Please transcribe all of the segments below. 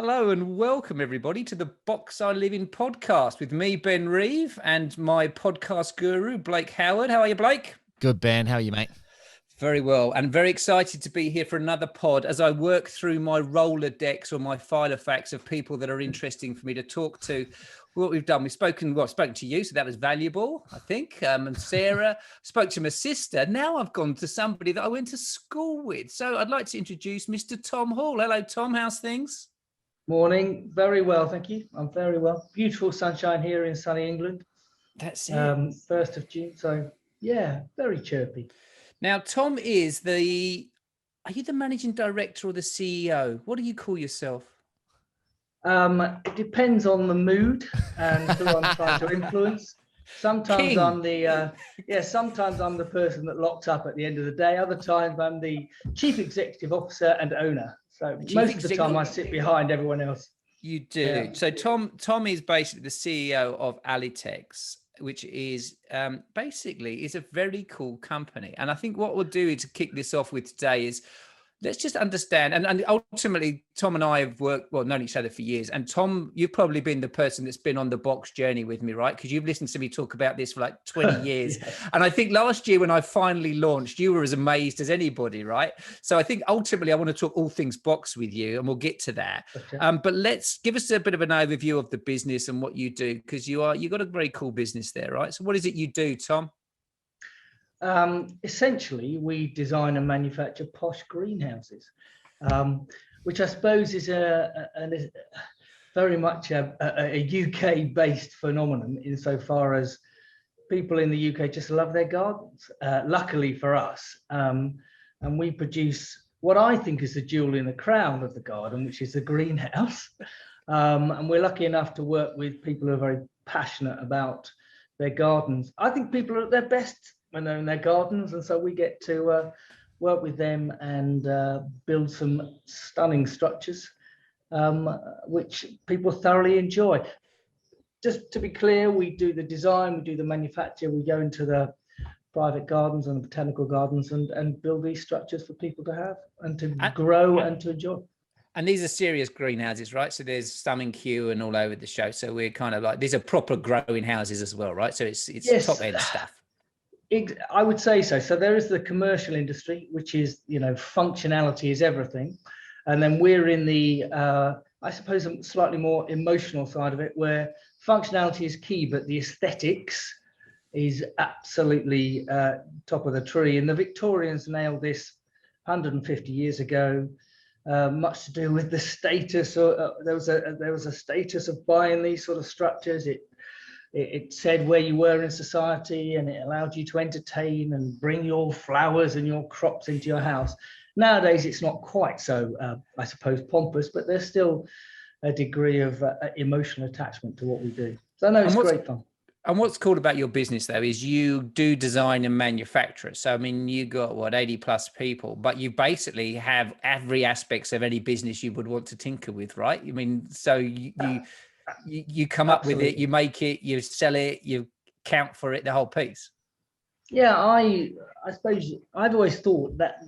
Hello and welcome everybody to the Box I Live In podcast with me, Ben Reeve, and my podcast guru, Blake Howard. How are you, Blake? Good, Ben. How are you, mate? Very well, and very excited to be here for another pod as I work through my Rolodex or my Filofax of people that are interesting for me to talk to. What we've done, we've spoken to you, so that was valuable, I think. And Sarah, spoke to my sister. Now I've gone to somebody that I went to school with. So I'd like to introduce Mr. Tom Hall. Hello, Tom. How's things? Morning. Very well, thank you. I'm very well. Beautiful sunshine here in sunny England. That's it. 1st of June. So yeah, very chirpy. Now, Tom is are you the managing director or the CEO? What do you call yourself? It depends on the mood and who I'm trying to influence. Sometimes King. sometimes I'm the person that locks up at the end of the day. Other times I'm the chief executive officer and owner. So most of the time I sit behind everyone else. You do. Yeah. So Tom is basically the CEO of Alitex, which is basically is a very cool company. And I think what we'll do to kick this off with today is let's just understand. And ultimately, Tom and I have known each other for years. And Tom, you've probably been the person that's been on the box journey with me, right? Because you've listened to me talk about this for like 20 years. Yes. And I think last year when I finally launched, you were as amazed as anybody, right? So I think ultimately I want to talk all things box with you, and we'll get to that. Okay. But let's give us a bit of an overview of the business and what you do, because you've got a very cool business there, right? So what is it you do, Tom? Essentially, we design and manufacture posh greenhouses, which I suppose is very much a UK-based phenomenon insofar as people in the UK just love their gardens. Luckily for us, and we produce what I think is the jewel in the crown of the garden, which is the greenhouse. And we're lucky enough to work with people who are very passionate about their gardens. I think people are at their best when they're in their gardens, and so we get to work with them and build some stunning structures, which people thoroughly enjoy. Just to be clear, we do the design, we do the manufacture, we go into the private gardens and the botanical gardens and build these structures for people to have and to grow and to enjoy. And these are serious greenhouses, right? So there's some in Kew and all over the show. So we're kind of like, these are proper growing houses as well, right? So it's Yes. top end stuff. I would say so. So there is the commercial industry, which is, functionality is everything. And then we're in the, I suppose, a slightly more emotional side of it, where functionality is key, but the aesthetics is absolutely top of the tree. And the Victorians nailed this 150 years ago, much to do with the status. There was a status of buying these sort of structures. It said where you were in society, and it allowed you to entertain and bring your flowers and your crops into your house. Nowadays, it's not quite so, I suppose, pompous, but there's still a degree of emotional attachment to what we do. So no, it's great fun. And what's cool about your business, though, is you do design and manufacture. So, I mean, you got 80 plus people, but you basically have every aspects of any business you would want to tinker with, right? I mean, so you come up with it, you make it, you sell it, you count for it, the whole piece. Yeah, I suppose I've always thought that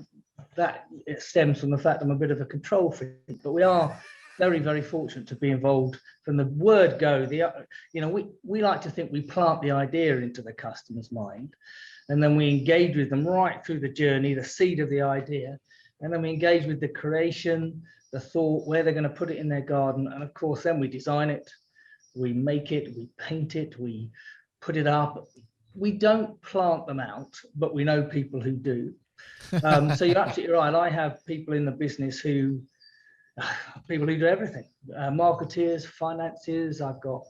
it stems from the fact I'm a bit of a control freak, but we are very, very fortunate to be involved from the word go. We like to think we plant the idea into the customer's mind, and then we engage with them right through the journey, the seed of the idea, and then we engage with the creation, the thought, where they're going to put it in their garden, and of course then we design it, we make it, we paint it, we put it up. We don't plant them out, but we know people who do. So you're absolutely right. I have people in the business who do everything. Marketeers, financiers, I've got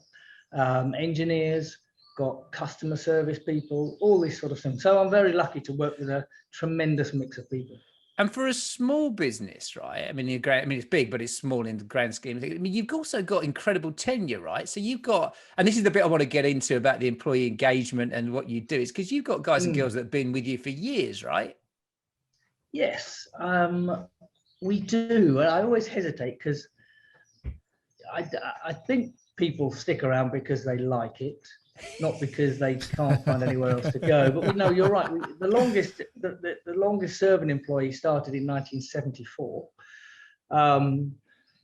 engineers, got customer service people, all this sort of thing. So I'm very lucky to work with a tremendous mix of people. And for a small business, right? I mean, it's big, but it's small in the grand scheme of things. I mean, you've also got incredible tenure, right? So you've got, and this is the bit I want to get into about the employee engagement and what you do, is because you've got guys and girls that have been with you for years, right? Yes, we do. I always hesitate because I think people stick around because they like it, not because they can't find anywhere else to go. But no, you're right. The longest serving employee started in 1974,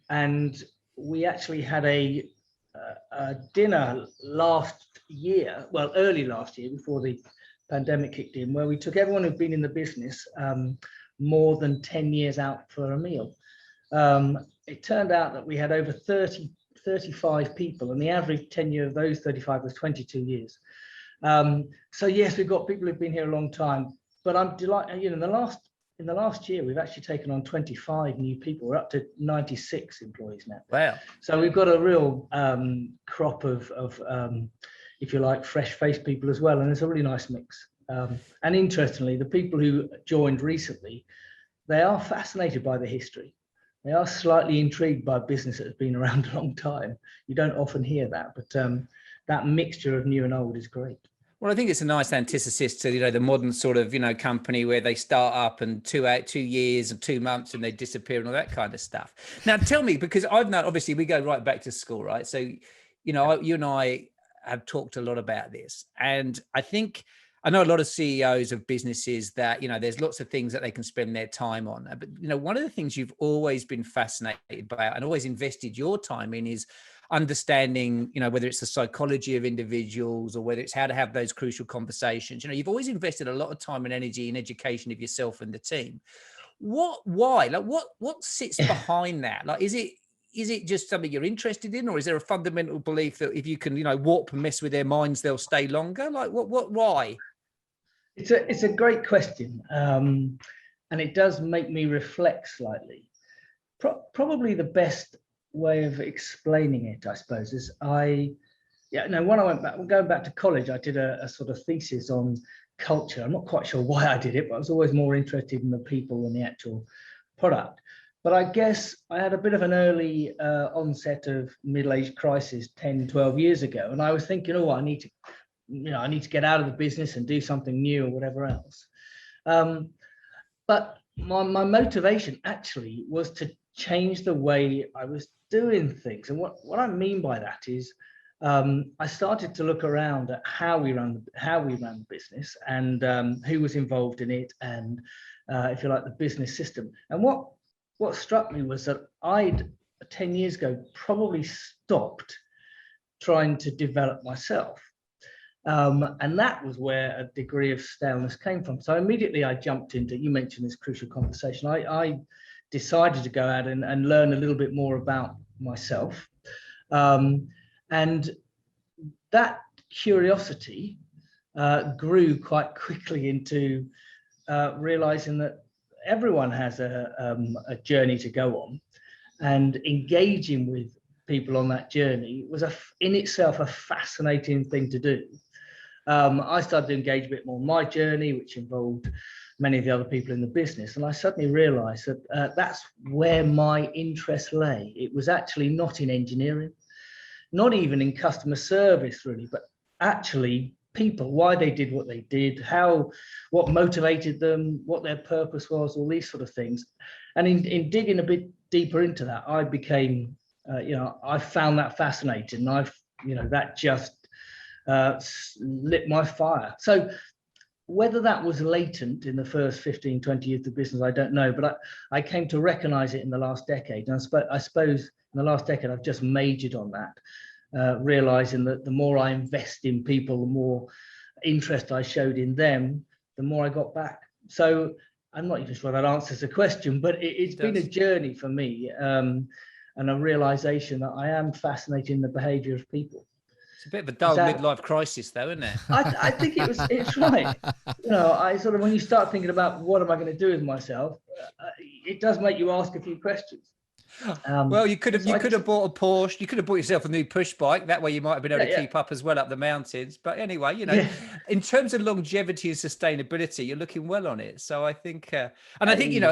and we actually had a dinner last year, well, early last year, before the pandemic kicked in, where we took everyone who'd been in the business more than 10 years out for a meal. It turned out that we had over 35 people, and the average tenure of those 35 was 22 years. So yes, we've got people who've been here a long time, but I'm delighted, in the last year, we've actually taken on 25 new people. We're up to 96 employees now. Wow. So we've got a real crop of if you like, fresh-faced people as well, and it's a really nice mix. And interestingly, the people who joined recently, they are fascinated by the history. They are slightly intrigued by business that has been around a long time. You don't often hear that, but that mixture of new and old is great. Well, I think it's a nice antithesis to, the modern sort of, company where they start up and 2 years and 2 months and they disappear and all that kind of stuff. Now, tell me, because I've known, obviously we go right back to school, right? So, you and I have talked a lot about this, and I know a lot of CEOs of businesses that, there's lots of things that they can spend their time on. But, one of the things you've always been fascinated by and always invested your time in is understanding, whether it's the psychology of individuals or whether it's how to have those crucial conversations. You've always invested a lot of time and energy in education of yourself and the team. Why? Like, what sits behind that? Like, is it just something you're interested in, or is there a fundamental belief that if you can, warp and mess with their minds, they'll stay longer? Like, why? It's a great question, and it does make me reflect slightly. Probably the best way of explaining it, I suppose, is when I going back to college, I did a sort of thesis on culture. I'm not quite sure why I did it, but I was always more interested in the people than the actual product. But I guess I had a bit of an early onset of middle-age crisis 10, 12 years ago, and I was thinking, I need to get out of the business and do something new or whatever else. But my motivation actually was to change the way I was doing things. And what I mean by that is I started to look around at how we ran the business and who was involved in it, and if you like, the business system. And what struck me was that I'd 10 years ago probably stopped trying to develop myself. And that was where a degree of staleness came from. So immediately I jumped into, you mentioned this crucial conversation. I decided to go out and learn a little bit more about myself. And that curiosity grew quite quickly into realizing that everyone has a journey to go on, and engaging with people on that journey was in itself a fascinating thing to do. I started to engage a bit more in my journey, which involved many of the other people in the business. And I suddenly realized that that's where my interest lay. It was actually not in engineering, not even in customer service really, but actually people, why they did what they did, what motivated them, what their purpose was, all these sort of things. And in digging a bit deeper into that, I became, I found that fascinating. That just lit my fire. So whether that was latent in the first 15, 20 years of the business, I don't know, but I came to recognize it in the last decade. And I suppose in the last decade, I've just majored on that, realizing that the more I invest in people, the more interest I showed in them, the more I got back. So I'm not even sure that answers the question, but it's been a journey for me, and a realization that I am fascinated in the behavior of people. It's a bit of a dull midlife crisis, though, isn't it? I think it's right. I sort of, when you start thinking about what am I going to do with myself, it does make you ask a few questions. Well, you could have bought a Porsche. You could have bought yourself a new push bike. That way, you might have been able to keep up as well up the mountains. But anyway, in terms of longevity and sustainability, you're looking well on it. So I think, and I think,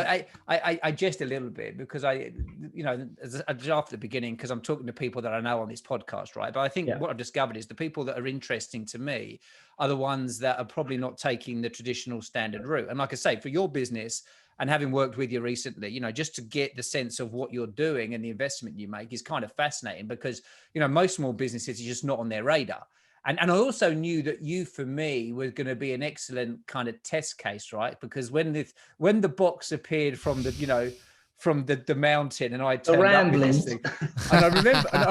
I jest a little bit because after the beginning, because I'm talking to people that I know on this podcast, right? But I think what I've discovered is the people that are interesting to me are the ones that are probably not taking the traditional standard route. And like I say, for your business, and having worked with you recently, just to get the sense of what you're doing and the investment you make is kind of fascinating because, most small businesses are just not on their radar. And I also knew that you, for me, were going to be an excellent kind of test case, right? Because when the box appeared from the from the mountain, and I The turned up with this ramblings. thing. And I remember, and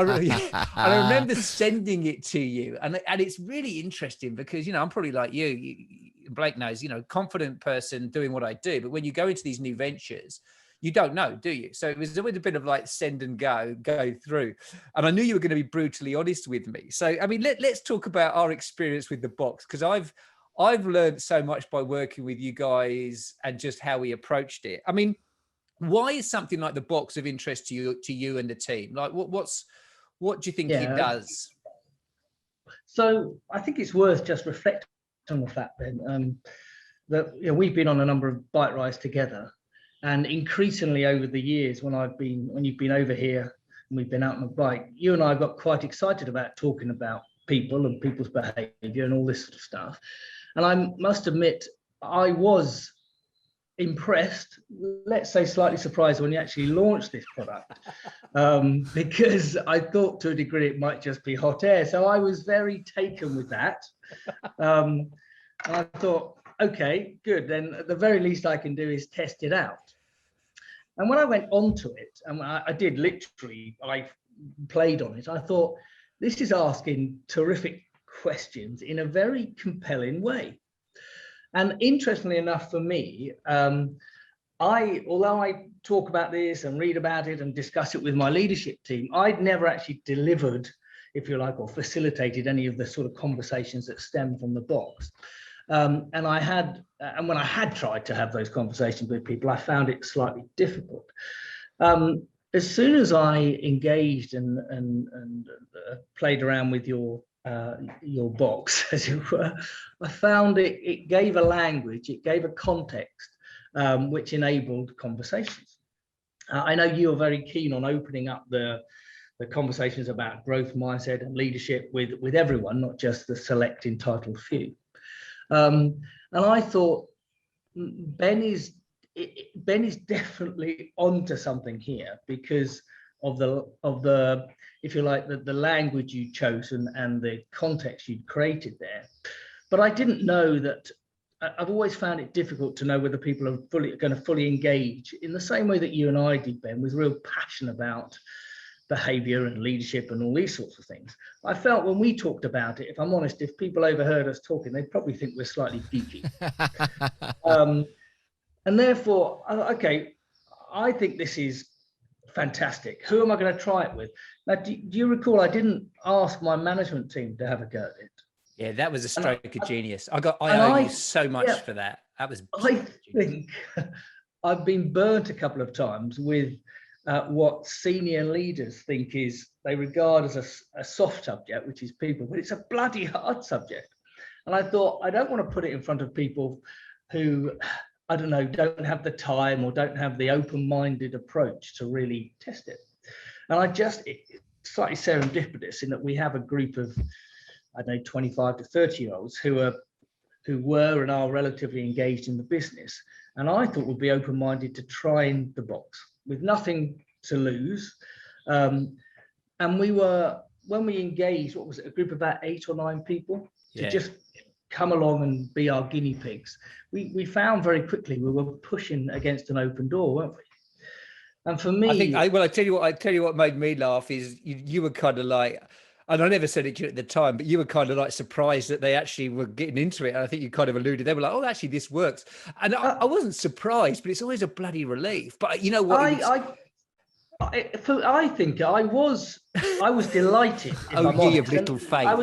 I remember sending it to you, and it's really interesting because, you know, I'm probably like you, Blake knows, you know, confident person doing what I do, but when you go into these new ventures, you don't know, do you? So it was always a bit of like send and go through. And I knew you were going to be brutally honest with me. So, I mean, let's talk about our experience with the box, because I've learned so much by working with you guys and just how we approached it. I mean, why is something like the box of interest to you and the team? Like, what do you think it does? So I think it's worth just reflecting on the fact then that, you know, we've been on a number of bike rides together, and increasingly over the years, when you've been over here and we've been out on a bike, you and I got quite excited about talking about people and people's behaviour and all this sort of stuff. And I must admit, I was impressed, let's say slightly surprised, when you actually launched this product, because I thought to a degree it might just be hot air. So I was very taken with that. And I thought, okay, good, then at the very least I can do is test it out. And when I went onto it, and I did literally, I played on it, I thought, this is asking terrific questions in a very compelling way. And interestingly enough for me, although I talk about this and read about it and discuss it with my leadership team, I'd never actually delivered, if you like, or facilitated any of the sort of conversations that stem from the box. And when I had tried to have those conversations with people, I found it slightly difficult. As soon as I engaged and played around with your box, as it were, I found it gave a language, it gave a context, which enabled conversations. I know you're very keen on opening up the conversations about growth mindset and leadership with everyone, not just the select entitled few. And I thought Ben is definitely onto something here because of the if you like, the language you chose and the context you'd created there. But I didn't know that. I've always found it difficult to know whether people are going to fully engage in the same way that you and I did, Ben, with real passion about behavior and leadership and all these sorts of things. I felt when we talked about it, if I'm honest, if people overheard us talking, they'd probably think we're slightly geeky. And therefore, okay, I think this is fantastic. Who am I going to try it with? Now, do you recall I didn't ask my management team to have a go at it? Yeah, that was a stroke of genius. I owe you so much for that. That was. I think I've been burnt a couple of times with what senior leaders think they regard as a soft subject, which is people, but it's a bloody hard subject. And I thought, I don't want to put it in front of people who, I don't know, don't have the time or don't have the open-minded approach to really test it. And it's slightly serendipitous in that we have a group of, I don't know, 25 to 30-year-olds who were and are relatively engaged in the business. And I thought would be open-minded to trying the box with nothing to lose. And when we engaged, what was it, a group of about 8 or 9 people to just come along and be our guinea pigs. We found very quickly we were pushing against an open door, weren't we? And for me, I tell you what made me laugh is you were kind of like, and I never said it to you at the time, but you were kind of like surprised that they actually were getting into it. And I think you kind of alluded, they were like, oh, actually this works. And I wasn't surprised, but it's always a bloody relief. But you know what? I think I was delighted. Oh, ye of little faith. I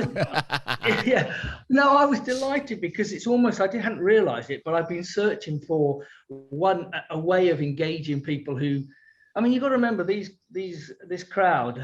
was delighted because it's almost, I hadn't realized it, but I've been searching for a way of engaging people who, I mean, you've got to remember this crowd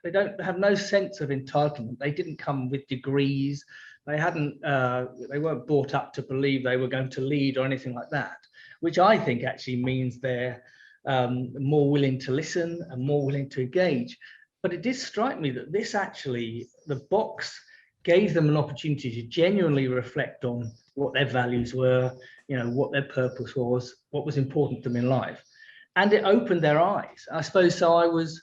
they don't have no sense of entitlement. They didn't come with degrees. They weren't brought up to believe they were going to lead or anything like that, which I think actually means they're more willing to listen and more willing to engage. But it did strike me that the box gave them an opportunity to genuinely reflect on what their values were, what their purpose was, what was important to them in life. And it opened their eyes, I suppose. So I was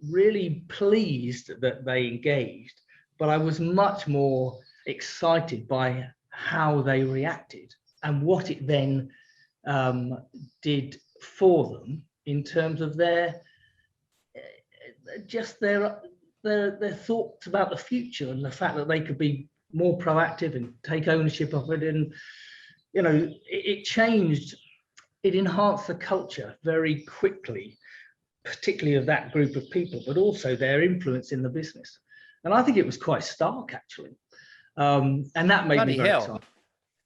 really pleased that they engaged, but I was much more excited by how they reacted and what it then did for them in terms of their thoughts about the future and the fact that they could be more proactive and take ownership of it. And it changed, it enhanced the culture very quickly, particularly of that group of people, but also their influence in the business. And I think it was quite stark, actually. And that made me very excited.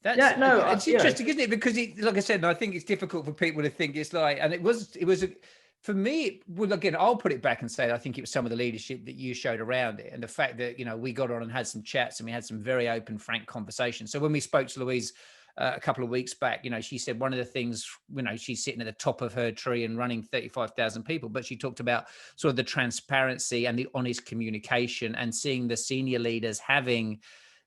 It's interesting, isn't it? Because like I said, I think it's difficult for people to think it's like, and it was for me, well, again, I'll put it back and say, I think it was some of the leadership that you showed around it, and the fact that, we got on and had some chats and we had some very open, frank conversations. So when we spoke to Louise a couple of weeks back, she said one of the things, she's sitting at the top of her tree and running 35,000 people, but she talked about sort of the transparency and the honest communication and seeing the senior leaders having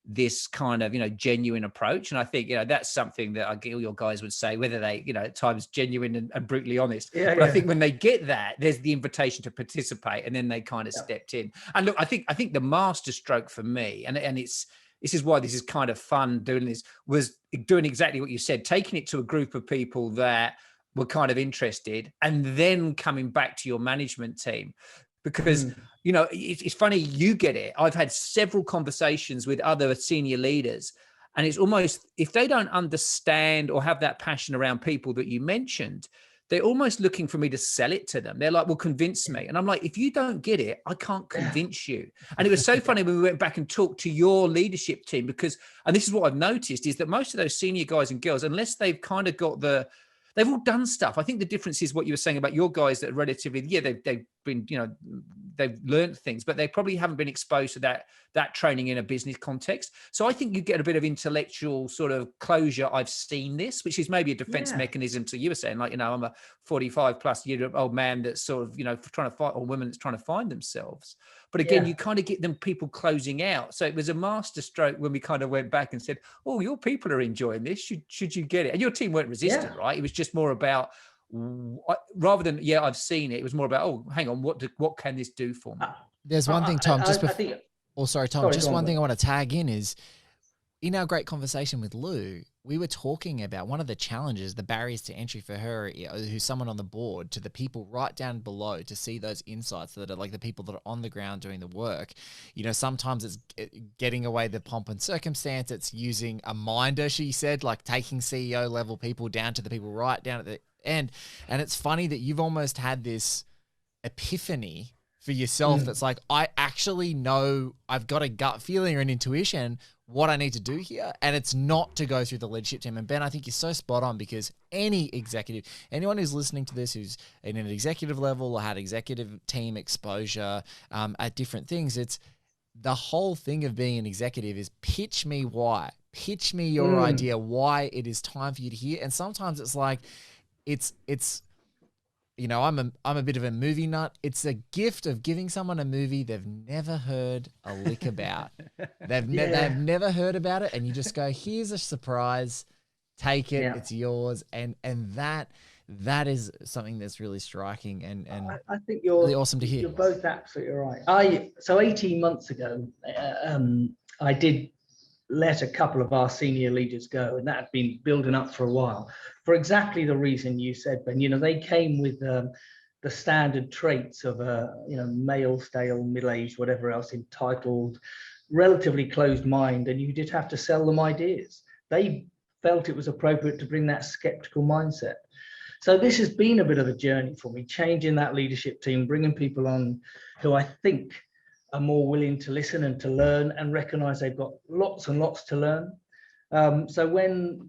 this kind of, genuine approach. And I think, that's something that I get all your guys would say, whether they, at times genuine and brutally honest. But I think when they get that, there's the invitation to participate, and then they kind of stepped in. And look, I think the master stroke for me, and this is why this is kind of fun doing this, was doing exactly what you said, taking it to a group of people that were kind of interested, and then coming back to your management team. Because, it's funny, you get it. I've had several conversations with other senior leaders, and it's almost, if they don't understand or have that passion around people that you mentioned, they're almost looking for me to sell it to them. They're like, well, convince me. And I'm like, if you don't get it, I can't convince you. And it was so funny when we went back and talked to your leadership team, because, and this is what I've noticed, is that most of those senior guys and girls, unless they've kind of got they've all done stuff. I think the difference is what you were saying about your guys that are relatively, they've been, they've learned things, but they probably haven't been exposed to that training in a business context. So I think you get a bit of intellectual sort of closure. I've seen this, which is maybe a defense mechanism to you were saying, like, I'm a 45 plus year old man that's sort of, trying to fight, or women that's trying to find themselves. But again, you kind of get them people closing out. So it was a master stroke when we kind of went back and said, oh, your people are enjoying this. Should you get it? And your team weren't resistant, right? It was just more about, rather than, I've seen it. It was more about, oh, hang on, what can this do for me? There's one thing, Tom, Tom, just one thing I want to tag in is, in our great conversation with Lou, we were talking about one of the challenges, the barriers to entry for her, who's someone on the board, to the people right down below to see those insights that are like the people that are on the ground doing the work. Sometimes it's getting away the pomp and circumstance. It's using a minder, she said, like taking CEO level people down to the people right down at the end. And it's funny that you've almost had this epiphany for yourself that's like, I actually know, I've got a gut feeling or an intuition what I need to do here, and it's not to go through the leadership team. And Ben, I think you're so spot on, because any executive, anyone who's listening to this who's in an executive level or had executive team exposure at different things, it's the whole thing of being an executive is pitch me why, pitch me your idea, why it is time for you to hear. And sometimes it's like, it's I'm a bit of a movie nut. It's a gift of giving someone a movie they've never heard a lick about. They've never heard about it, and you just go, here's a surprise, take it, it's yours. And that is something that's really striking and I think you're really awesome to hear. You're both absolutely right. So 18 months ago, I did let a couple of our senior leaders go, and that had been building up for a while, for exactly the reason you said, Ben. They came with the standard traits of a male, stale, middle-aged, whatever else, entitled, relatively closed mind, and you did have to sell them ideas. They felt it was appropriate to bring that skeptical mindset. So this has been a bit of a journey for me, changing that leadership team, bringing people on who I think are more willing to listen and to learn and recognize they've got lots and lots to learn. So when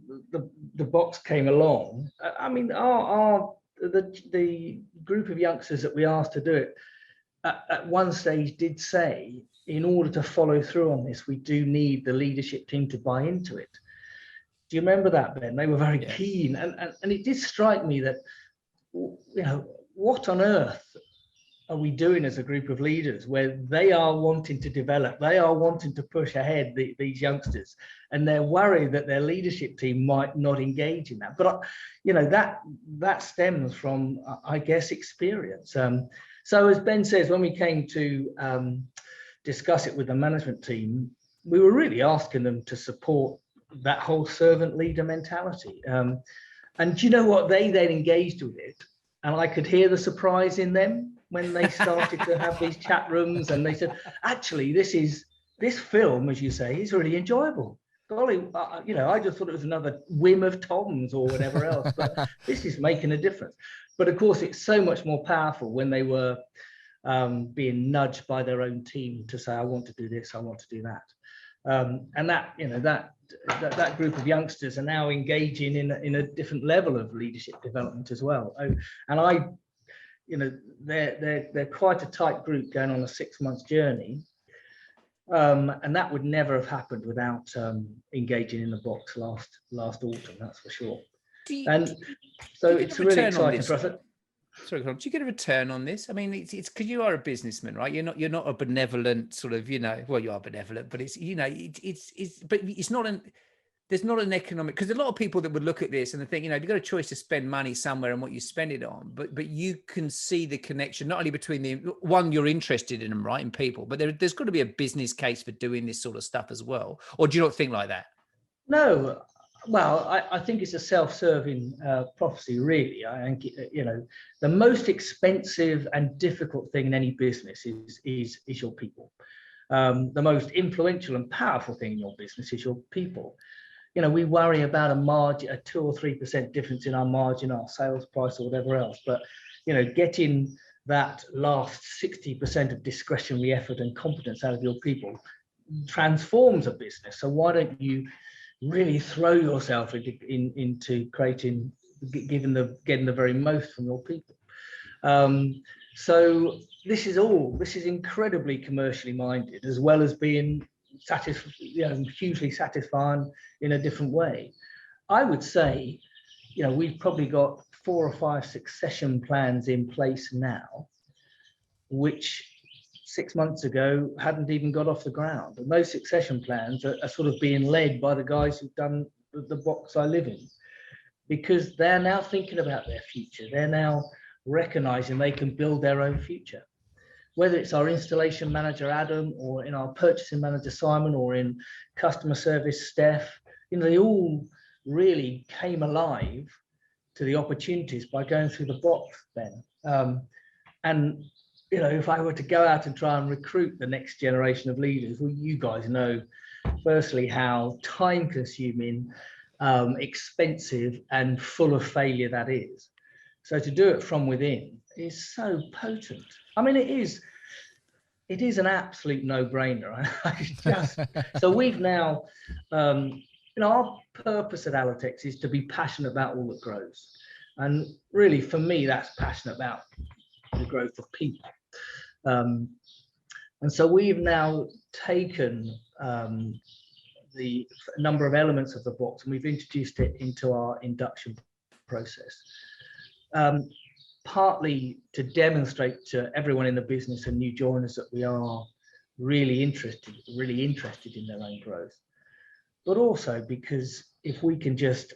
the box came along, I mean, the group of youngsters that we asked to do it at one stage did say, in order to follow through on this, we do need the leadership team to buy into it. Do you remember that, Ben? They were very keen, and it did strike me that, what on earth are we doing as a group of leaders where they are wanting to develop, they are wanting to push ahead these youngsters, and they're worried that their leadership team might not engage in that. But that stems from, I guess, experience. So as Ben says, when we came to discuss it with the management team, we were really asking them to support that whole servant leader mentality. And do you know what? They then engaged with it. And I could hear the surprise in them when they started to have these chat rooms, and they said, actually, this film, as you say, is really enjoyable. Golly, I just thought it was another whim of Tom's or whatever else, but this is making a difference. But of course, it's so much more powerful when they were being nudged by their own team to say, I want to do this, I want to do that. And that group of youngsters are now engaging in a different level of leadership development as well. And they're quite a tight group going on a 6-month journey. And that would never have happened without engaging in the box last autumn, that's for sure. So it's really exciting for us. Sorry, do you get a return on this? I mean, it's because you are a businessman, right? You're not a benevolent sort of, well, you are benevolent, but it's, but it's not there's not an economic, because a lot of people that would look at this and they think, you've got a choice to spend money somewhere and what you spend it on, but you can see the connection, not only between you're interested in them, right, in people, but there's got to be a business case for doing this sort of stuff as well. Or do you not think like that? No. Well, I think it's a self-serving prophecy, really. I think, the most expensive and difficult thing in any business is your people. The most influential and powerful thing in your business is your people. We worry about a margin, a 2 or 3% difference in our margin, our sales price, or whatever else. But, getting that last 60% of discretionary effort and competence out of your people transforms a business. So why don't you really throw yourself into creating, getting the very most from your people? So this is incredibly commercially minded, as well as being hugely satisfying in a different way. I would say, we've probably got 4 or 5 succession plans in place now, which 6 months ago hadn't even got off the ground. And those succession plans are sort of being led by the guys who've done the box I live in, because they're now thinking about their future. They're now recognizing they can build their own future. Whether it's our installation manager, Adam, or in our purchasing manager, Simon, or in customer service, Steph, they all really came alive to the opportunities by going through the box, Ben. And if I were to go out and try and recruit the next generation of leaders, well, you guys know, firstly, how time-consuming, expensive, and full of failure that is. So to do it from within is so potent. I mean, it is an absolute no-brainer. So we've now, our purpose at Alitex is to be passionate about all that grows. And really, for me, that's passionate about the growth of people. And so we've now taken the number of elements of the box and we've introduced it into our induction process, partly to demonstrate to everyone in the business and new joiners that we are really interested in their own growth, but also because if we can just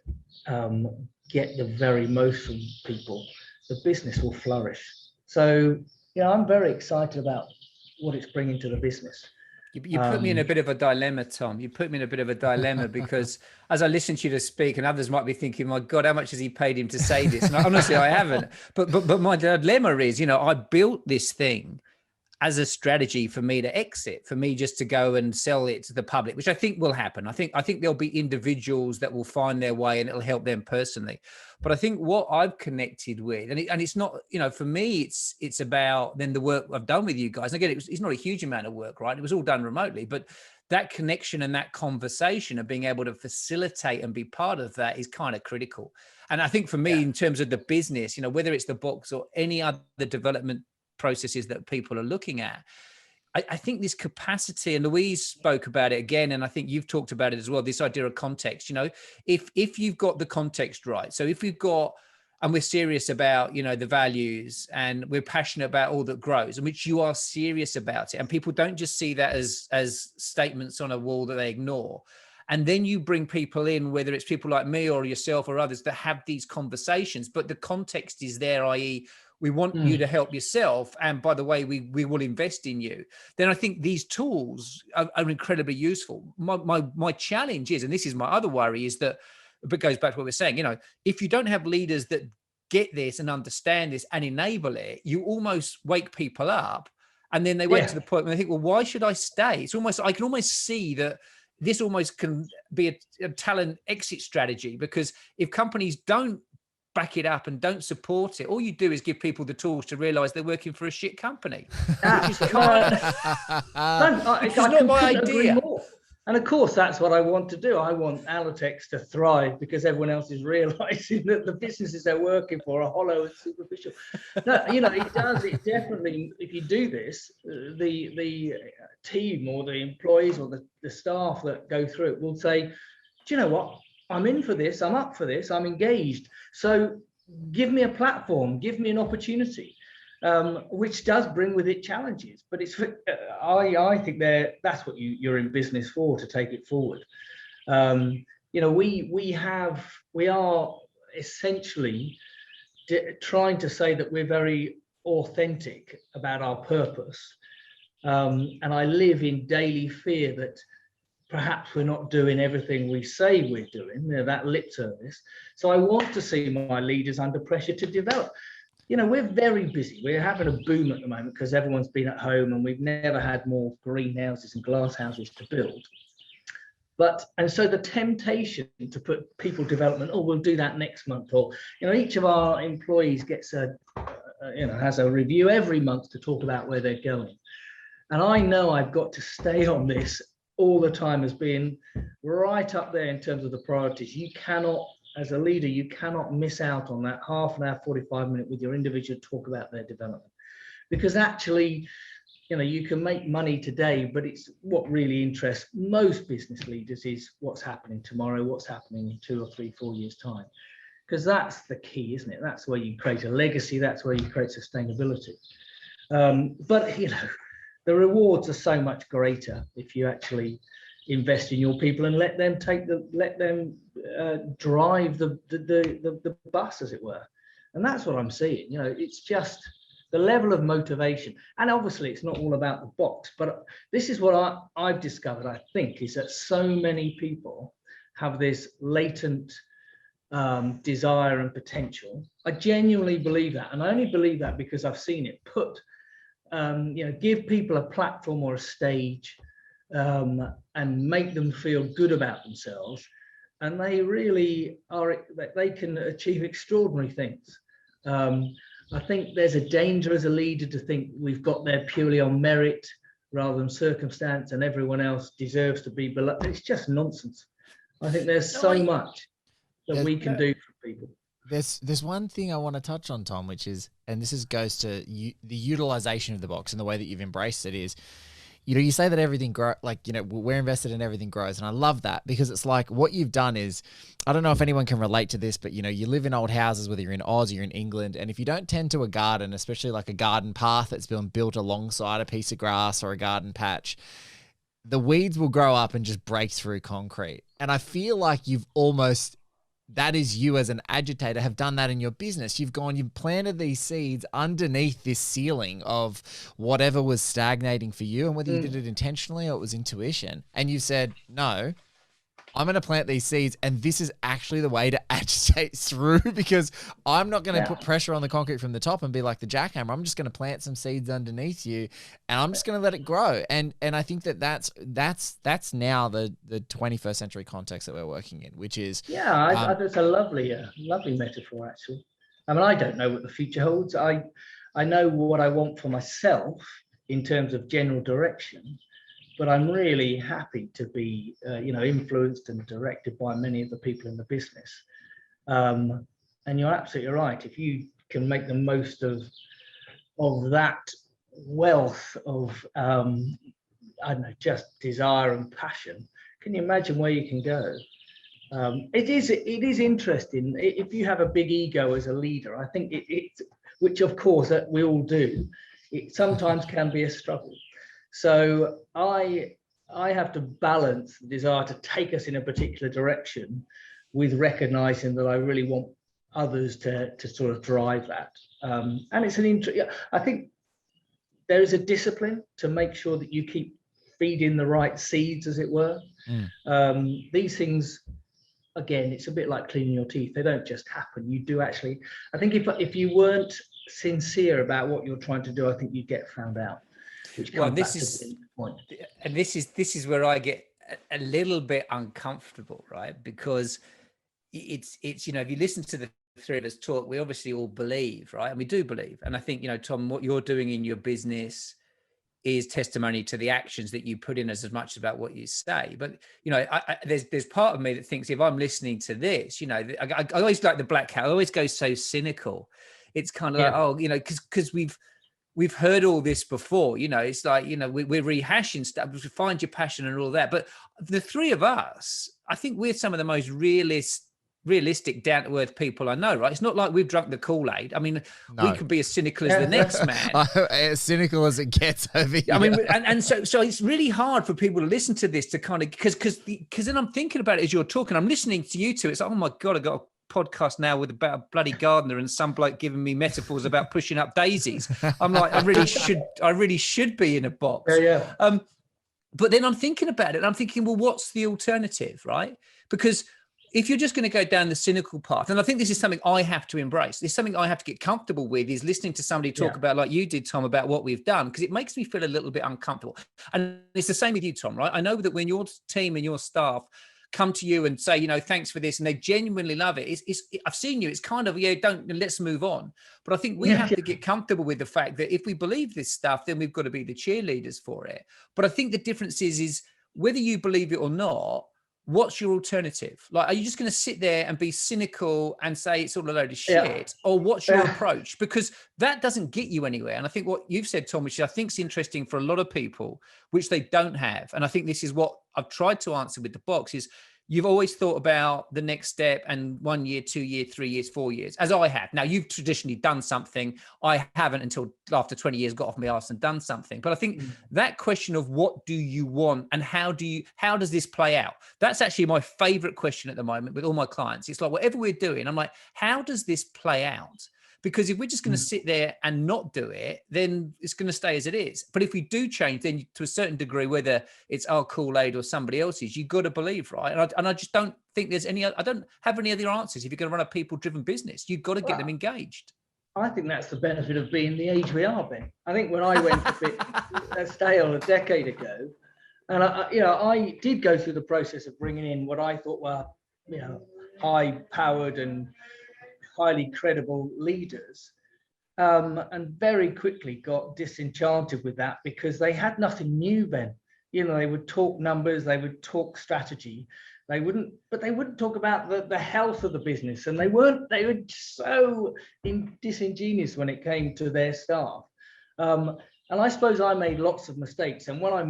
get the very most from people, the business will flourish. So I'm very excited about what it's bringing to the business. You put me in a bit of a dilemma, Tom. You put me in a bit of a dilemma because as I listen to you to speak, and others might be thinking, my God, how much has he paid him to say this? And honestly, I haven't. But my dilemma is, I built this thing as a strategy for me to exit, for me just to go and sell it to the public, which I think will happen. I think there'll be individuals that will find their way and it'll help them personally. But I think what I've connected with, and it's not, for me, it's about then the work I've done with you guys. And again, it's not a huge amount of work, right? It was all done remotely, but that connection and that conversation of being able to facilitate and be part of that is kind of critical. And I think for me, in terms of the business, whether it's the box or any other development processes that people are looking at, I think this capacity, and Louise spoke about it again, and I think you've talked about it as well, this idea of context. If you've got the context right, so if we've got, and we're serious about, the values, and we're passionate about all that grows, and which you are serious about it, and people don't just see that as statements on a wall that they ignore. And then you bring people in, whether it's people like me or yourself or others, that have these conversations, but the context is there, i.e., we want you to help yourself. And by the way, we will invest in you. Then I think these tools are incredibly useful. My challenge is, and this is my other worry, is that, but goes back to what we're saying, if you don't have leaders that get this and understand this and enable it, you almost wake people up. And then they went to the point where they think, well, why should I stay? It's almost, I can almost see that this almost can be a talent exit strategy, because if companies don't back it up and don't support it, all you do is give people the tools to realize they're working for a shit company. Which is kind of, it's not my idea. And of course, that's what I want to do. I want Alitex to thrive because everyone else is realizing that the businesses they're working for are hollow and superficial. No, you know, it does. It definitely, if you do this, the team or the employees or the staff that go through it will say, do you know what? I'm in for this. I'm up for this. I'm engaged. So give me a platform. Give me an opportunity. Which does bring with it challenges, but it's I think that's what you're in business for, to take it forward. You know, we are essentially trying to say that we're very authentic about our purpose, and I live in daily fear that perhaps we're not doing everything we say we're doing, you know, that lip service. So I want to see my leaders under pressure to develop. You know, we're very busy. We're having a boom at the moment because everyone's been at home and we've never had more greenhouses and glass houses to build. And so the temptation to put people development, oh, we'll do that next month, or, you know, each of our employees gets has a review every month to talk about where they're going. And I know I've got to stay on this all the time as being right up there in terms of the priorities. You cannot, as a leader, you cannot miss out on that half an hour, 45 minutes with your individual to talk about their development. Because actually, you know, you can make money today, but it's what really interests most business leaders is what's happening tomorrow, what's happening in 2 or 3, 4 years' time. Because that's the key, isn't it? That's where you create a legacy. That's where you create sustainability. But, you know, the rewards are so much greater if you actually invest in your people and let them drive the bus, as it were. And that's what I'm seeing. You know, it's just the level of motivation. And obviously it's not all about the box, but this is what I've discovered, I think, is that so many people have this latent desire and potential. I genuinely believe that. And I only believe that because I've seen it put, you know, give people a platform or a stage, and make them feel good about themselves, and they really are, they can achieve extraordinary things. I think there's a danger as a leader to think we've got there purely on merit rather than circumstance, and everyone else deserves to be below. It's just nonsense. I think there's so much that we can do for people. There's one thing I want to touch on, Tom, which is, and this goes to the utilization of the box and the way that you've embraced it is, you know, you say that everything grows, like, you know, we're invested in everything grows. And I love that because it's like what you've done is, I don't know if anyone can relate to this, but, you know, you live in old houses, whether you're in Oz or you're in England. And if you don't tend to a garden, especially like a garden path that's been built alongside a piece of grass or a garden patch, the weeds will grow up and just break through concrete. And I feel like you've almost, that is you as an agitator have done that in your business. You've planted these seeds underneath this ceiling of whatever was stagnating for you, and whether you did it intentionally or it was intuition. And you said, no, I'm going to plant these seeds, and this is actually the way to agitate through, because I'm not going to put pressure on the concrete from the top and be like the jackhammer. I'm just going to plant some seeds underneath you, and I'm just going to let it grow. And I think that's now the 21st century context that we're working in, which is I think it's a lovely metaphor, actually. I mean, I don't know what the future holds. I know what I want for myself in terms of general direction. But I'm really happy to be, you know, influenced and directed by many of the people in the business. And you're absolutely right. If you can make the most of that wealth of, I don't know, just desire and passion, can you imagine where you can go? It is interesting. If you have a big ego as a leader, I think which of course we all do, it sometimes can be a struggle. So I have to balance the desire to take us in a particular direction with recognizing that I really want others to sort of drive that. And it's I think there is a discipline to make sure that you keep feeding the right seeds, as it were. These things again, it's a bit like cleaning your teeth. They don't just happen. You do actually, I think if you weren't sincere about what you're trying to do, I think you'd get found out. Which well, this is the point. And this is where I get a little bit uncomfortable, right? Because it's if you listen to the three of us talk, we obviously all believe, right? And we do believe. And I think, Tom, what you're doing in your business is testimony to the actions that you put in as much about what you say. But, there's part of me that thinks if I'm listening to this, I always like the black hat. I always go so cynical. It's kind of like, because we've heard all this before, it's like, we're rehashing stuff, find your passion and all that. But the three of us, I think we're some of the most realistic, down-to-earth people I know, right? It's not like we've drunk the Kool-Aid. I mean, we could be as cynical as the next man. As cynical as it gets over here. I mean, and so it's really hard for people to listen to this to kind of, because then I'm thinking about it as you're talking, I'm listening to you two. It's like, oh my God, I got a podcast now with about a bloody gardener and some bloke giving me metaphors about pushing up daisies. I'm like, I really should be in a box. Yeah. But then I'm thinking about it and I'm thinking, well, what's the alternative, right? Because if you're just going to go down the cynical path, and I think this is something I have to embrace, this is something I have to get comfortable with, is listening to somebody talk about, like you did, Tom, about what we've done, because it makes me feel a little bit uncomfortable. And it's the same with you, Tom, right? I know that when your team and your staff come to you and say, thanks for this, and they genuinely love it, I've seen you, it's kind of, let's move on. But I think we have to get comfortable with the fact that if we believe this stuff, then we've got to be the cheerleaders for it. But I think the difference is whether you believe it or not, what's your alternative? Like, are you just going to sit there and be cynical and say it's all a load of shit? Or what's your approach? Because that doesn't get you anywhere. And I think what you've said, Tom, which I think is interesting for a lot of people, which they don't have. And I think this is what I've tried to answer with the box is, you've always thought about the next step and 1 year, 2 year, 3 years, 4 years, as I have. Now, you've traditionally done something. I haven't until after 20 years got off my arse and done something. But I think that question of what do you want and how does this play out? That's actually my favorite question at the moment with all my clients. It's like, whatever we're doing, I'm like, how does this play out? Because if we're just going to sit there and not do it, then it's going to stay as it is. But if we do change, then to a certain degree, whether it's our Kool-Aid or somebody else's, you've got to believe, right? And I just don't think I don't have any other answers. If you're going to run a people-driven business, you've got to get them engaged. I think that's the benefit of being the age we are, Ben. I think when I went a bit stale a decade ago, and I did go through the process of bringing in what I thought were, high-powered and highly credible leaders, and very quickly got disenchanted with that because they had nothing new, Ben. They would talk numbers, they would talk strategy, they wouldn't talk about the health of the business, and they were so disingenuous when it came to their staff. And I suppose I made lots of mistakes. And when I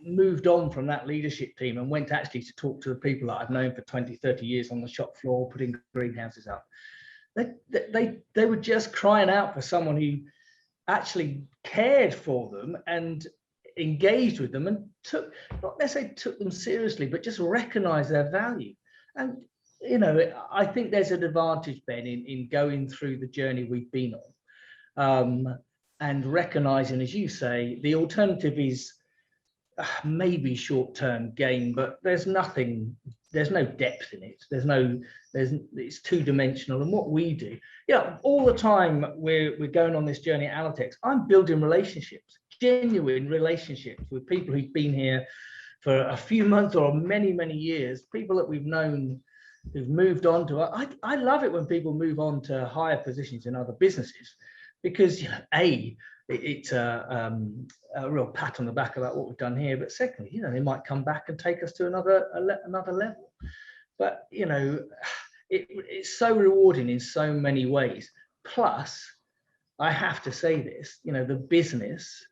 moved on from that leadership team and went actually to talk to the people that I've known for 20, 30 years on the shop floor, putting greenhouses up, they were just crying out for someone who actually cared for them and engaged with them and not necessarily took them seriously, but just recognized their value. And, I think there's an advantage, Ben, in going through the journey we've been on, and recognizing, as you say, the alternative is maybe short-term gain, but there's no depth in it. It's two-dimensional. And what we do, all the time we're going on this journey at Alitex, I'm building relationships, genuine relationships with people who've been here for a few months or many, many years, people that we've known who've moved on to, I love it when people move on to higher positions in other businesses, because it's a real pat on the back about what we've done here. But secondly, they might come back and take us to another level. But it's so rewarding in so many ways. Plus, I have to say this: the business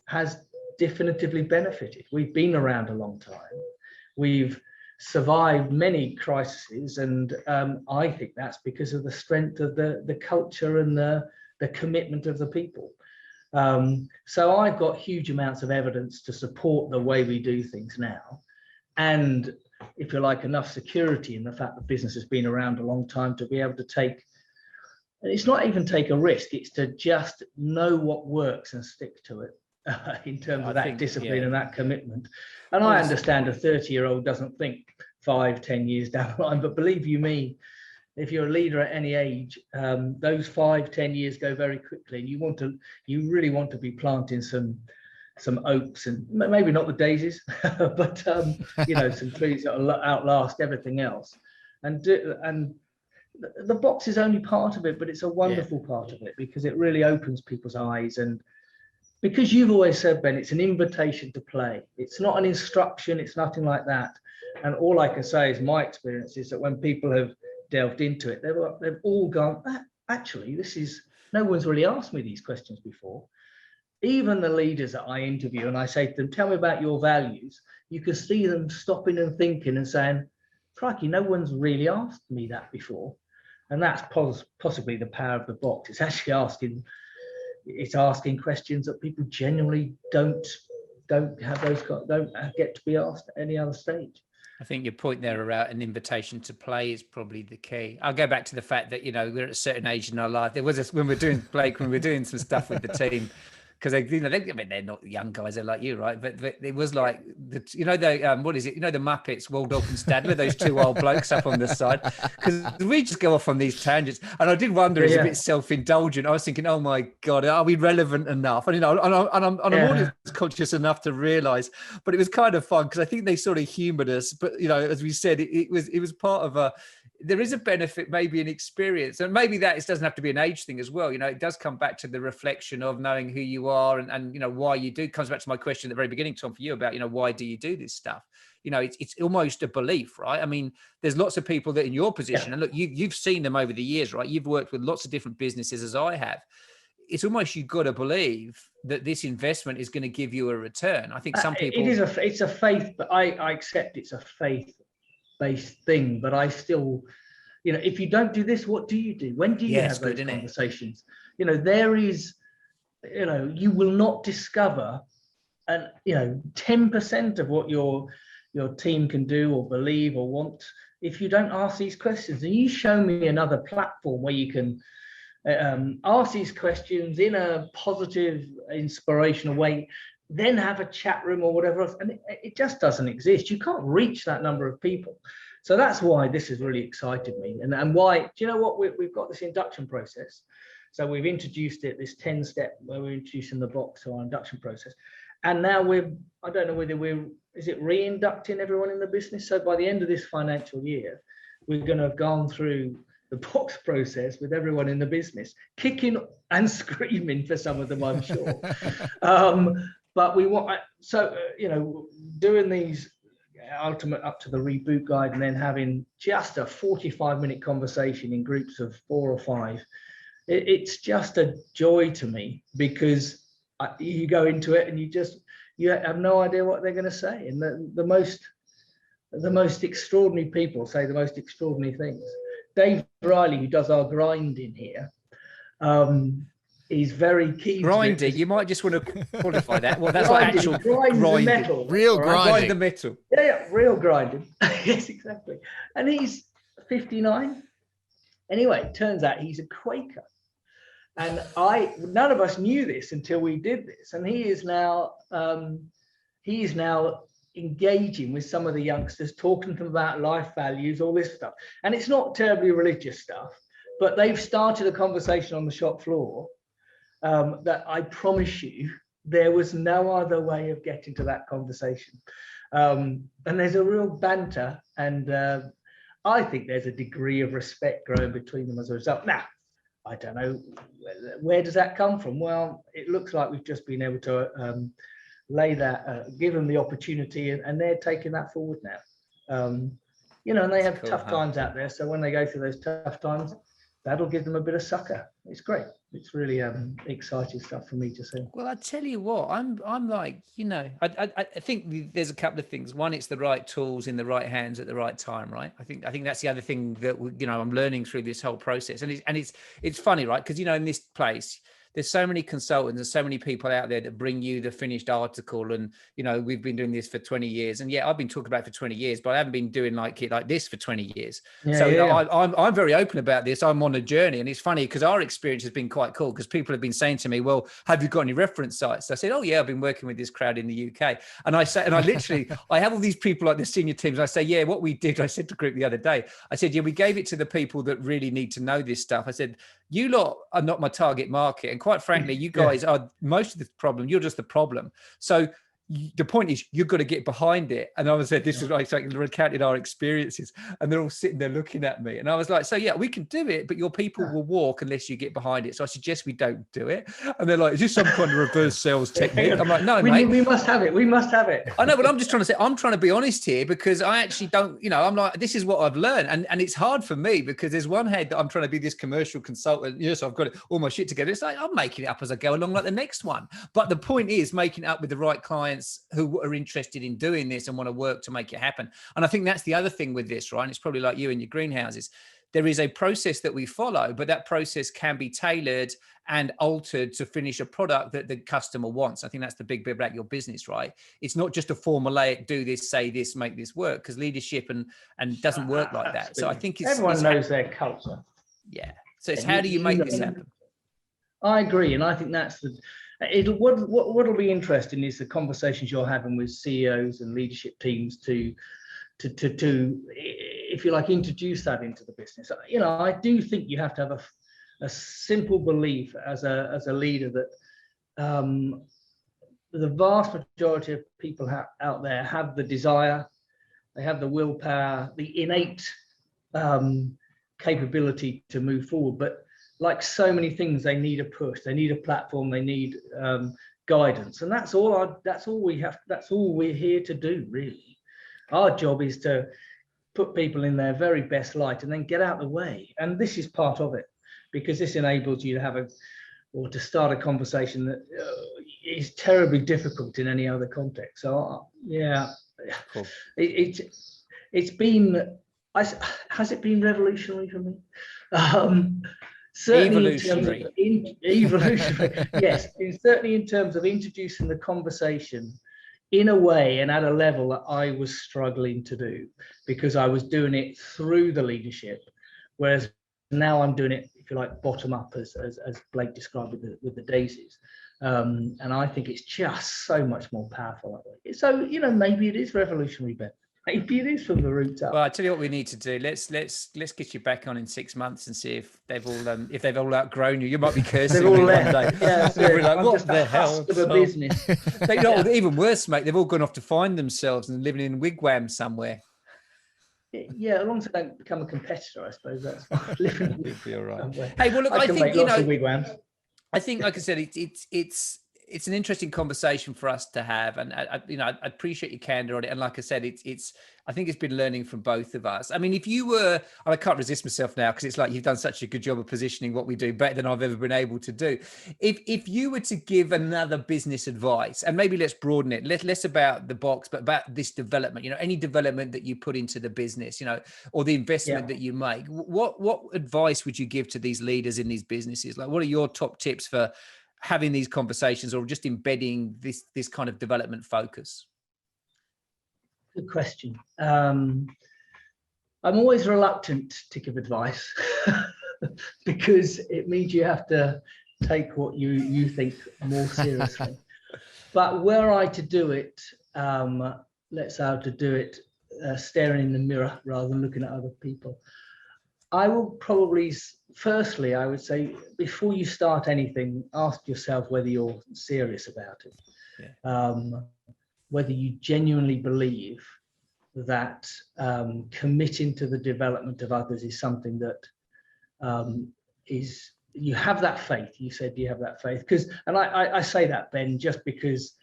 has definitively benefited. We've been around a long time. We've survived many crises, and I think that's because of the strength of the culture and the commitment of the people. So I've got huge amounts of evidence to support the way we do things now, and if you like, enough security in the fact that business has been around a long time to be able to take, and it's not even take a risk, it's to just know what works and stick to it in terms of that discipline and that commitment. And I understand a 30-year-old doesn't think 5-10 years down the line. But believe you me, if you're a leader at any age, those 5-10 years go very quickly. And you really want to be planting some oaks, and maybe not the daisies, but some trees that will outlast everything else. And the box is only part of it, but it's a wonderful part of it, because it really opens people's eyes. And because you've always said, Ben, it's an invitation to play. It's not an instruction. It's nothing like that. And all I can say is my experience is that when people have delved into it, they've all gone, actually, no one's really asked me these questions before. Even the leaders that I interview, and I say to them, tell me about your values, you can see them stopping and thinking and saying, crikey, no one's really asked me that before. And that's possibly the power of the box. It's actually asking questions that people genuinely don't get to be asked at any other stage. I think your point there about an invitation to play is probably the key. I'll go back to the fact that, we're at a certain age in our life. There was when we're doing some stuff with the team, because they're not young guys, they're like you, right? But it was like what is it? The Muppets, Waldorf and Statler, those two old blokes up on the side, because we just go off on these tangents. And I did wonder, it's a bit self-indulgent. I was thinking, oh my God, are we relevant enough? And I'm audience conscious enough to realise, but it was kind of fun because I think they sort of humoured us. But as we said, it was part of there is a benefit, maybe an experience, and maybe that it doesn't have to be an age thing as well. It does come back to the reflection of knowing who you are and why you do. It comes back to my question at the very beginning, Tom, for you about, why do you do this stuff? It's almost a belief, right? I mean, there's lots of people that in your position, and look, you've seen them over the years, right? You've worked with lots of different businesses as I have. It's almost, you've got to believe that this investment is going to give you a return. I think some people... It's a faith, but I accept it's a faith-based thing, but I still, if you don't do this, what do you do? When do you have those conversations? There is, you will not discover 10% of what your team can do or believe or want if you don't ask these questions. And you show me another platform where you can ask these questions in a positive, inspirational way, then have a chat room or whatever else, and it just doesn't exist. You can't reach that number of people. So that's why this has really excited me, and why, do you know what, we've got this induction process. So we've introduced it, this 10-step where we're introducing the box to our induction process, and now I don't know whether is it re-inducting everyone in the business. So by the end of this financial year, we're going to have gone through the box process with everyone in the business, kicking and screaming for some of them, I'm sure. But we want, doing these ultimate up to the reboot guide, and then having just a 45-minute conversation in groups of 4 or 5. It's just a joy to me, because you go into it and you have no idea what they're going to say. And the most extraordinary people say the most extraordinary things. Dave Riley, who does our grinding here, is very keen. Grinding, you might just want to qualify that. Well, that's like actual grinding. Metal, real grinding. Grind the metal. Yeah, real grinding. Yes, exactly. And he's 59. Anyway, turns out he's a Quaker. And none of us knew this until we did this. And he is now engaging with some of the youngsters, talking to them about life values, all this stuff. And it's not terribly religious stuff, but they've started a conversation on the shop floor that I promise you, there was no other way of getting to that conversation. And there's a real banter, and I think there's a degree of respect growing between them as a result. Now, I don't know, where does that come from? Well, it looks like we've just been able to lay that, give them the opportunity, and they're taking that forward now. And they have tough times out there. So when they go through those tough times, that'll give them a bit of succor. It's great. It's really exciting stuff for me to see. Well, I tell you what, I'm like, I think there's a couple of things. One, it's the right tools in the right hands at the right time, right? I think that's the other thing that I'm learning through this whole process. And it's funny, right? Because in this place, there's so many consultants and so many people out there that bring you the finished article. And, you know, we've been doing this for 20 years. And yeah, I've been talking about it for 20 years, but I haven't been doing like this for 20 years. I'm very open about this. I'm on a journey. And it's funny because our experience has been quite cool, because people have been saying to me, well, have you got any reference sites? I said, oh yeah, I've been working with this crowd in the UK. And I say, and I literally, I have all these people like the senior teams. And I say, yeah, what we did, I said to group the other day, I said, yeah, we gave it to the people that really need to know this stuff. I said, you lot are not my target market. And quite frankly, you guys are most of the problem. You're just the problem. So the point is, you've got to get behind it. And I was said, this is like recounted our experiences, and they're all sitting there looking at me. And I was like, so yeah, we can do it, but your people will walk unless you get behind it. So I suggest we don't do it. And they're like, is this some kind of reverse sales technique? I'm like, no, mate. We must have it. We must have it. I know, but I'm just trying to say, I'm trying to be honest here, because I actually don't, you know, I'm like, this is what I've learned. And it's hard for me, because there's one head that I'm trying to be this commercial consultant. Yes, I've got all my shit together. It's like, I'm making it up as I go along like the next one. But the point is making it up with the right clients who are interested in doing this and want to work to make it happen. And I think that's the other thing with this, right? And it's probably like you and your greenhouses. There is a process that we follow, but that process can be tailored and altered to finish a product that the customer wants. I think that's the big bit about your business, right? It's not just a formulaic, do this, say this, make this work, because leadership and doesn't work like that. So I think everyone knows their culture. Yeah. So it's how do you make this happen? I agree. And I think that's what'll be interesting is the conversations you're having with CEOs and leadership teams to if you like, introduce that into the business. You know, I do think you have to have a simple belief as a leader that the vast majority of people out there have the desire, they have the willpower, the innate capability to move forward, but like so many things, they need a push, they need a platform, they need guidance, and that's all we're here to do, really. Our job is to put people in their very best light and then get out of the way, and this is part of it, because this enables you to have to start a conversation that is terribly difficult in any other context. So yeah, cool. It's been, has it been revolutionary for me? Certainly evolutionary. Yes, certainly in terms of introducing the conversation in a way and at a level that I was struggling to do, because I was doing it through the leadership, whereas now I'm doing it, if you like, bottom up, as Blake described with the daisies. And I think it's just so much more powerful that way. So, you know, maybe it is revolutionary, Ben. Maybe it is from the roots up. Well, I tell you what we need to do. Let's get you back on in 6 months and see if they've all outgrown you. You might be cursing all me left. one day. Yeah, like, what the hell? Of a business. Even worse, mate. They've all gone off to find themselves and living in wigwams somewhere. Yeah, as long as I don't become a competitor, I suppose that's fine. Living be all right. Hey, well, look, I think, you know, I think, like I said, it's an interesting conversation for us to have, and I appreciate your candor on it. And like I said, I think it's been learning from both of us. I mean, if you were, and I can't resist myself now, because it's like you've done such a good job of positioning what we do better than I've ever been able to do. If you were to give another business advice, and maybe let's broaden it, less about the box, but about this development, you know, any development that you put into the business, you know, or the investment that you make, what advice would you give to these leaders in these businesses? Like, what are your top tips for having these conversations, or just embedding this kind of development focus? Good question. I'm always reluctant to give advice because it means you have to take what you think more seriously. But were I to do it, let's say to do it staring in the mirror rather than looking at other people, I will probably, firstly, I would say, before you start anything, ask yourself whether you're serious about it. Yeah. Whether you genuinely believe that committing to the development of others is something that you have that faith. You said you have that faith, and I say that, Ben, just because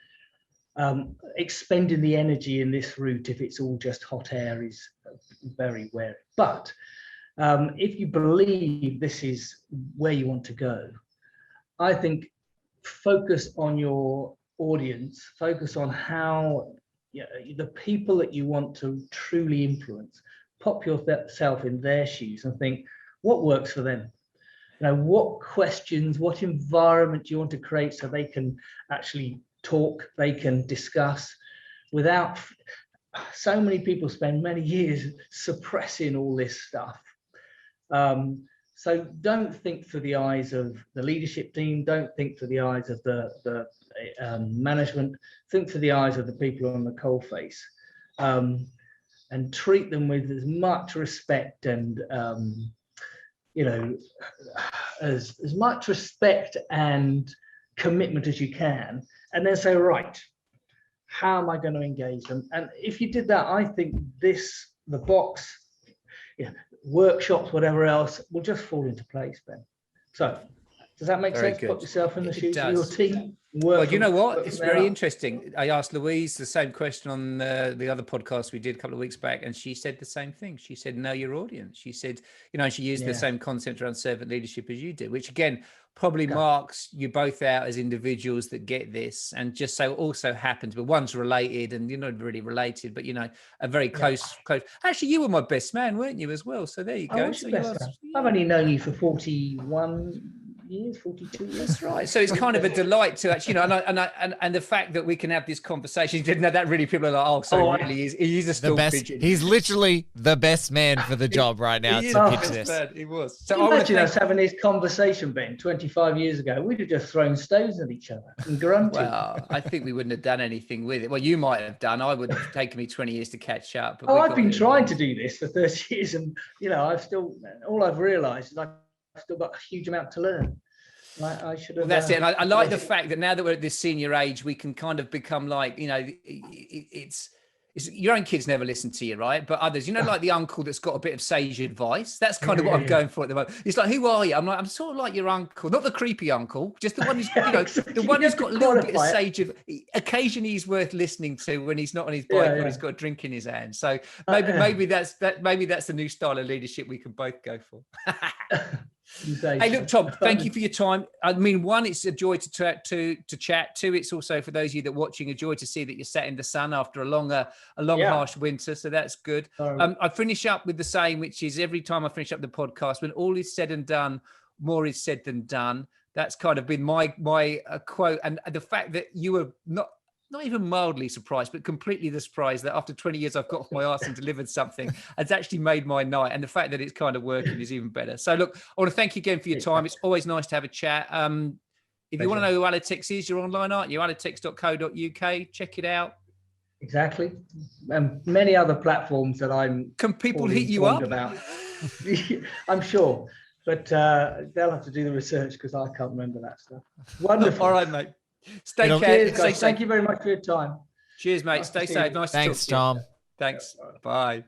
expending the energy in this route, if it's all just hot air, is very wary. But if you believe this is where you want to go, I think focus on your audience, focus on how the people that you want to truly influence, pop yourself in their shoes and think, what works for them? what questions, what environment do you want to create so they can actually talk, they can discuss without. So many people spend many years suppressing all this stuff. So don't think through the eyes of the leadership team, don't think through the eyes of the management, think through the eyes of the people on the coalface, and treat them with as much respect and as much respect and commitment as you can, and then say, right, how am I going to engage them? And if you did that, I think the box, workshops, whatever else, will just fall into place, Ben. So does that make sense? Put yourself in the shoes of your team. Well, you know what? It's very interesting. I asked Louise the same question on the other podcast we did a couple of weeks back, and she said the same thing. She said, know your audience. She said, she used the same concept around servant leadership as you did, which again, probably marks you both out as individuals that get this. And just so also happens, but one's related and you're not really related, but a very close. Actually, you were my best man, weren't you, as well? So there you go. So I've only known you for 41 years, 42 years. That's right. So it's kind of a delight to actually, and the fact that we can have this conversation, that really people are like, he is a still pigeon. He's literally the best man for the job right now to pitch this. He was. So I imagine us having this conversation, Ben, 25 years ago. We'd have just thrown stones at each other and grunted. Well, I think we wouldn't have done anything with it. Well, you might have done. I would have taken me 20 years to catch up. But I've been trying to do this for 30 years, and all I've realised is I've still got a huge amount to learn. I should have. Well, that's it. And I like the fact that now that we're at this senior age, we can kind of become like, it's your own kids never listen to you, right? But others, like the uncle that's got a bit of sage advice. That's kind of what I'm going for at the moment. It's like, who are you? I'm like, I'm sort of like your uncle, not the creepy uncle, just the one who's, the one who's got a little bit of sage. Occasionally, he's worth listening to when he's not on his bike or he's got a drink in his hand. So maybe that's the new style of leadership we can both go for. Hey, look, Tom, thank you for your time. I mean, one, it's a joy to chat. Two, it's also for those of you that are watching, a joy to see that you're sat in the sun after a long, harsh winter. So that's good. I finish up with the saying, which is every time I finish up the podcast, when all is said and done, more is said than done. That's kind of been my quote. And the fact that you were not even mildly surprised, but completely surprised that after 20 years, I've got off my arse and delivered something. It's actually made my night. And the fact that it's kind of working is even better. So look, I want to thank you again for your time. It's always nice to have a chat. If you want to know who Alitex is, you're online, aren't you? Alitex.co.uk. Check it out. Exactly. And many other platforms that Can people hit you up? About. I'm sure. But they'll have to do the research because I can't remember that stuff. Wonderful. All right, mate. Stay safe. Thank you very much for your time. Cheers, mate. Stay safe. Nice to talk to you. Thanks, Tom. Thanks. Bye.